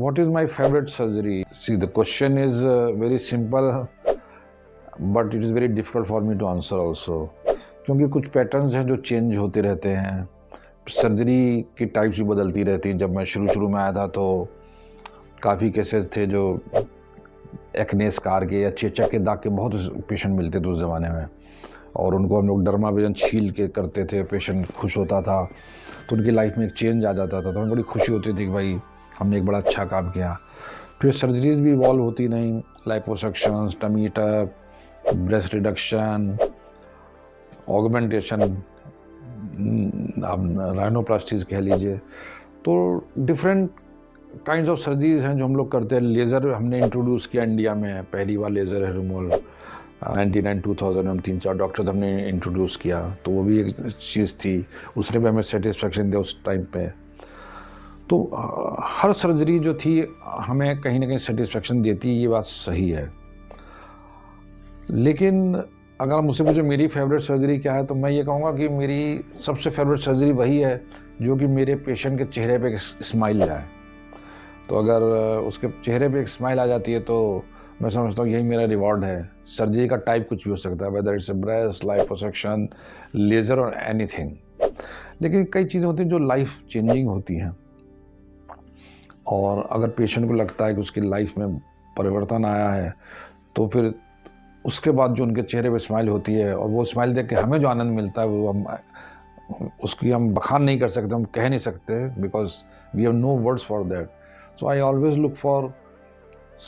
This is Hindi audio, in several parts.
What is my favorite surgery? See, the question is very simple, but it is very difficult for me to answer also. क्योंकि कुछ पैटर्न्स हैं जो चेंज होते रहते हैं, सर्जरी की टाइप्स भी बदलती रहती हैं। जब मैं शुरू में आया था तो काफ़ी केसेस थे जो एक्ने स्कार के या चेचक के दाग के बहुत पेशेंट मिलते थे उस ज़माने में, और उनको हम लोग डर्माब्रेजन छील के करते थे। पेशेंट खुश होता था तो उनकी लाइफ में एक चेंज आ जाता था, तो हमें बड़ी खुशी होती थी कि भाई हमने एक बड़ा अच्छा काम किया। फिर सर्जरीज भी इवॉल्व होती नहीं, liposuction, tummy tuck, breast reduction, augmentation, आप राइनोप्लास्टीज कह लीजिए। तो डिफरेंट काइंड्स ऑफ सर्जरीज हैं जो हम लोग करते हैं। लेज़र हमने इंट्रोड्यूस किया इंडिया में, पहली बार लेज़र हेरोमोल 99-2000 में 3-4 डॉक्टर्स हमने इंट्रोड्यूस किया, तो वो भी एक चीज़ थी, उसने भी हमें सेटिस्फेक्शन दिया उस टाइम पे। तो हर सर्जरी जो थी हमें कहीं ना कहीं सेटिस्फेक्शन देती, ये बात सही है। लेकिन अगर आप मुझसे पूछे मेरी फेवरेट सर्जरी क्या है, तो मैं ये कहूँगा कि मेरी सबसे फेवरेट सर्जरी वही है जो कि मेरे पेशेंट के चेहरे पे एक स्माइल लाए। तो अगर उसके चेहरे पे एक स्माइल आ जाती है तो मैं समझता हूँ यही मेरा रिवॉर्ड है। सर्जरी का टाइप कुछ भी हो सकता है, whether it's a breast, liposuction, laser और एनीथिंग। लेकिन कई चीज़ें होती हैं जो लाइफ चेंजिंग होती हैं, और अगर पेशेंट को लगता है कि उसकी लाइफ में परिवर्तन आया है, तो फिर उसके बाद जो उनके चेहरे पे स्माइल होती है, और वो स्माइल देख के हमें जो आनंद मिलता है वो उसकी हम बखान नहीं कर सकते, हम कह नहीं सकते, because we have no words for that. So I always look for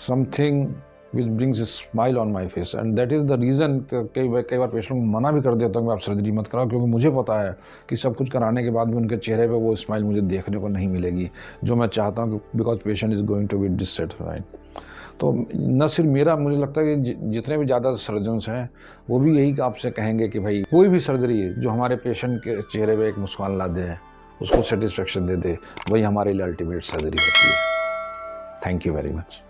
something which brings a smile on my face, and that is the reason. कई बार पेशेंट को मना भी कर देता हूँ कि आप सर्जरी मत कराओ, क्योंकि मुझे पता है कि सब कुछ कराने के बाद भी उनके चेहरे पे वो स्माइल मुझे देखने को नहीं मिलेगी जो मैं चाहता हूँ, because patient is going to be dissatisfied. तो न सिर्फ मेरा, मुझे लगता है कि जितने भी ज़्यादा सर्जन्स हैं वो भी यही आपसे कहेंगे कि भाई कोई भी सर्जरी जो हमारे पेशेंट के चेहरे पे एक मुस्कान ला दे, उसको सेटिस्फेक्शन दे दे, वही हमारे लिए अल्टीमेट सर्जरी होती है। Thank you very much.